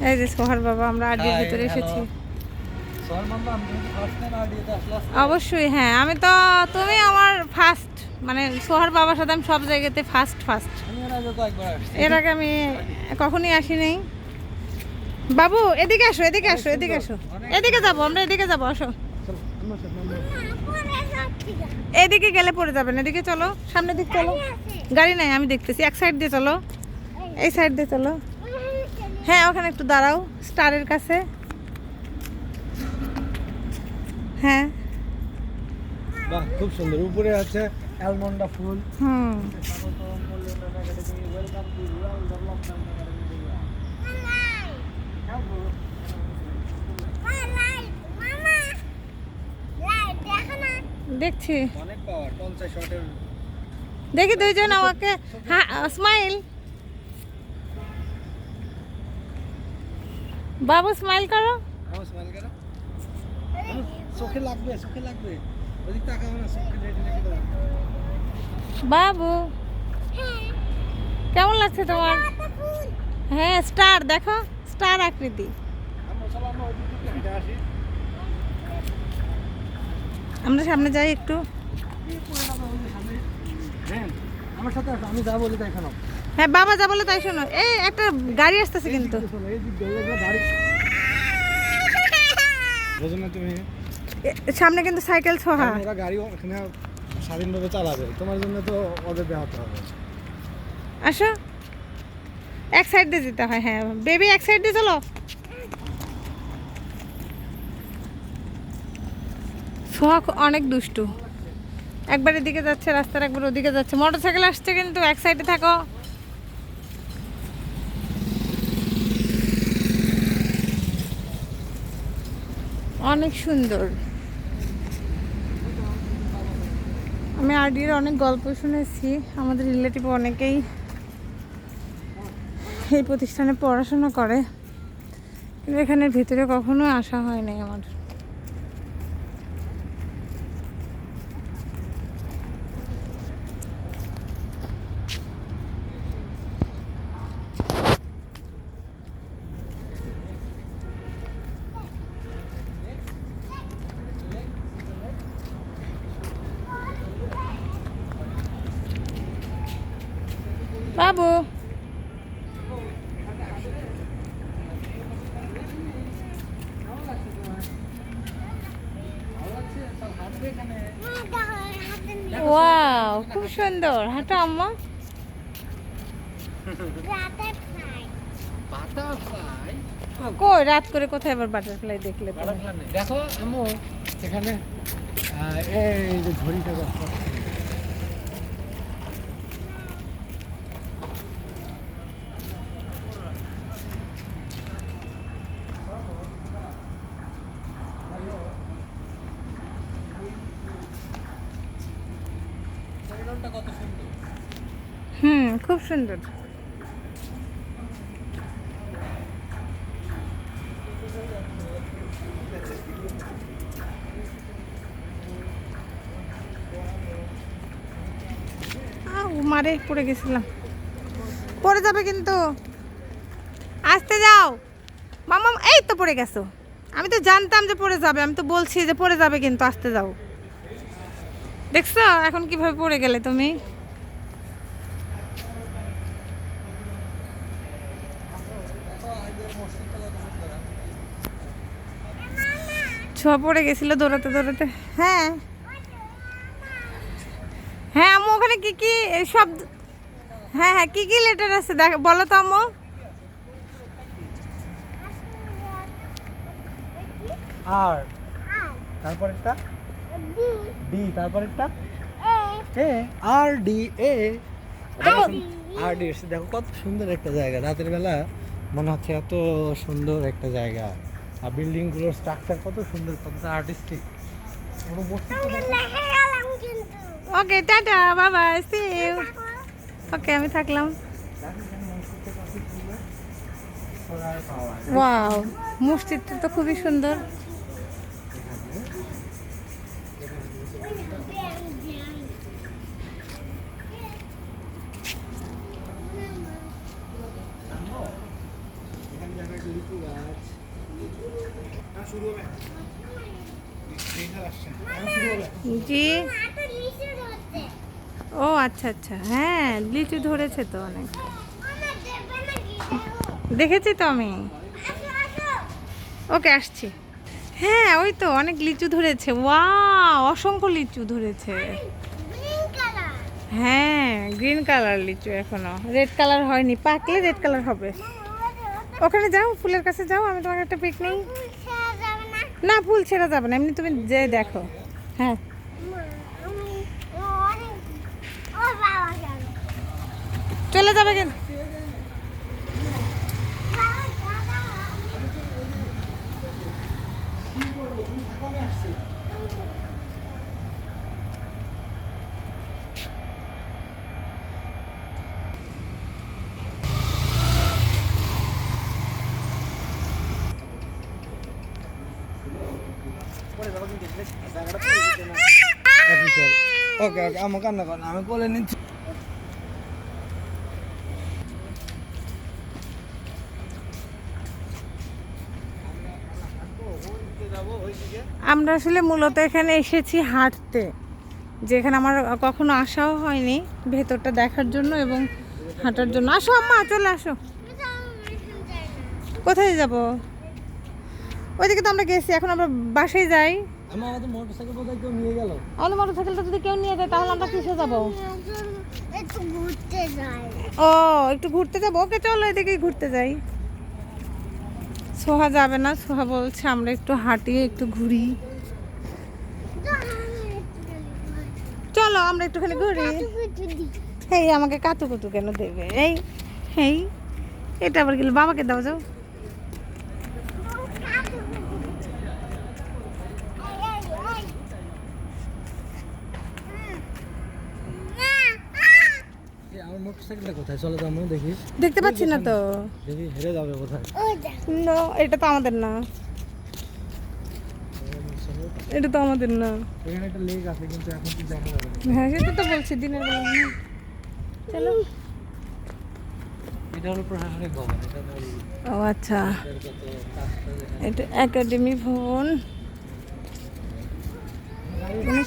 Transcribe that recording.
এই যে সোহার বাবা, আমরা আড্ডির ভিতরে এসেছি। অবশ্যই, হ্যাঁ। আমি তো, তুমি আমার ফার্স্ট, মানে সোহার বাবার সাথে আমি সব জায়গাতে ফার্স্ট। এর আগে আমি কখনই আসি নাই। বাবু এদিকে আসো, এদিকে আসো, এদিকে আসো, এদিকে যাবো আমরা, এদিকে যাবো, আসো। এদিকে গেলে পড়ে যাবেন, এদিকে চলো, সামনের দিক চলো। গাড়ি নাই, আমি দেখতেছি। এক সাইড দিয়ে চলো, এই সাইড দিয়ে চলো। হ্যাঁ, ওখানে একটু দাঁড়াও, স্টারের কাছে। হ্যাঁ, বাহ, খুব সুন্দর। উপরে আছে অ্যালমন্ডা ফুল। দেখছি, অনেক পাওয়ার, 50 ওয়াটের। দেখি দুইজন আমাকে। হ্যাঁ, স্মাইল বাবু, স্মাইল করো। স্মাইল করো। চোখে লাগবে, চোখে লাগবে। ওদিক তাকাও না, চোখে রেডি রেখে দাও। বাবু কেমন লাগছে তোমার? হ্যাঁ, স্টার দেখো, স্টার আকৃতি। আমরা সামনে যাই একটু। আমার সাথে আসো, আমি যা বলি তাই শোনো। হ্যাঁ, বাবা যা বলে তাই শোনো। এই একটা গাড়ি আসতেছে কিন্তু। তুমি সামনে কিন্তু সাইকেল ছোঁয়া। ওরা গাড়ি ওখানে স্বাধীনভাবে চালাবে, তোমার জন্য তো ওদের দেখাতে হবে। আসো, এক সাইড দিয়ে যেতে হয়। হ্যাঁ বেবি, এক সাইড দিয়ে চলো। ছোঁয়া অনেক দুষ্টু, একবার এদিকে যাচ্ছে রাস্তার, একবার ওদিকে যাচ্ছে। মোটরসাইকেল আসছে কিন্তু, এক সাইডে থাকো। অনেক সুন্দর। আমি আরডির অনেক গল্প শুনেছি, আমাদের রিলেটিভ অনেকেই এই প্রতিষ্ঠানে পড়াশোনা করে, কিন্তু এখানের ভিতরে কখনো আসা হয় নাই আমার। বাবু ওয়াও, খুব সুন্দর। হাঁটো আম্মা। কই রাত করে কোথায় আবার বাটারফ্লাই দেখলে? দেখো আম্মু, এখানে এই যে ঘড়িটা দেখো। খুব সুন্দর। মারে পড়ে গেছিলাম, পড়ে যাবে কিন্তু, আসতে যাও মামা। এই তো পড়ে গেছো, আমি তো জানতাম যে পড়ে যাবে, আমি তো বলছি যে পড়ে যাবে কিন্তু, আসতে যাও। দেখছো এখন কিভাবে পড়ে গেলে তুমি? ছোঁয়া পড়ে গেছিল দৌড়াতে দৌড়াতে। হ্যাঁ হ্যাঁ আম্মু, ওখানে কি কি শব্দ? হ্যাঁ হ্যাঁ, কি কি লেটার আছে দেখ, বলো তো আম্মু। আর তারপরেরটা ডি, তারপরেরটা এ, আর ডি এ। আর ডি, দেখো কত সুন্দর একটা জায়গা। রাতের বেলা মনে হচ্ছে এত সুন্দর একটা জায়গা, আর বিল্ডিং গুলোর স্ট্রাকচার কত সুন্দর, কত artistic. Okay, tata, bye bye, see you. Okay, আমি থাকলাম। ওয়াও, মসজিদটা তো খুবই সুন্দর। জি। ও আচ্ছা আচ্ছা, হ্যাঁ লিচু ধরেছে তো অনেক, দেখেছি তো আমি। ওকে আসছি। হ্যাঁ ওই তো অনেক লিচু ধরেছে, ওয়াও অসংখ্য লিচু ধরেছে। হ্যাঁ গ্রিন কালার লিচু, এখনো রেড কালার হয়নি, পাকলে রেড কালার হবে। ওখানে যাও, ফুলের কাছে যাও, আমি তোমাকে একটা পিক নেই। না ফুল ছেঁড়া যাবে না, এমনি তুমি যে দেখো। হ্যাঁ চলে যাবে কিন্তু। ওকে ওকে, আমার কান্না কর না, আমি কোলে নিচ্ছি। আমরা আসলে মূলত এখানে এসেছি হাঁটতে, যেখানে আমার কখনো আসাও হয়নি, ভেতরটা দেখার জন্য এবং হাঁটার জন্য। আসো আম্মা, চলে আসো। কোথায় যাব? ওইদিকে তো আমরা গেছি, এখন আমরা বাসায় যাই। আমাদের মোটরসাইকেল কোথায় কেউ নিয়ে গেল? আমাদের মোটরসাইকেলটা যদি কেউ নিয়ে যায় তাহলে আমরা কিসে যাব? একটু ঘুরতে যাই। ও একটু ঘুরতে যাবো, ওকে চলো এদিকেই ঘুরতে যাই। সোহা যাবে না, সোহা বলছে আমরা একটু হাঁটি, একটু ঘুরি। চলো আমরা একটুখানি ঘুরি। এই আমাকে কাতুকুতু কেন দেবে? এই এই এটা আবার গেলে বাবাকে দাও, যাও। আমার মোটরসাইকেলটা কোথায়? চলো তো আমরা দেখি। দেখতে পাচ্ছি না তো। দেখি হেরে যাবে কোথায়? না এটা তো আমাদের না, এটা তো আমাদের না। এখানে একটা লেক আছে কিন্তু এখন কি দেখা যাবে না। হ্যাঁ সেটা তো বলছি দিনের বেলা না। চলো। এটা হলো প্রশাসনিক ভবন, এটা হলো ও আচ্ছা, এর কত কাজটা যেখানে। এটা একাডেমি ভবন। মানে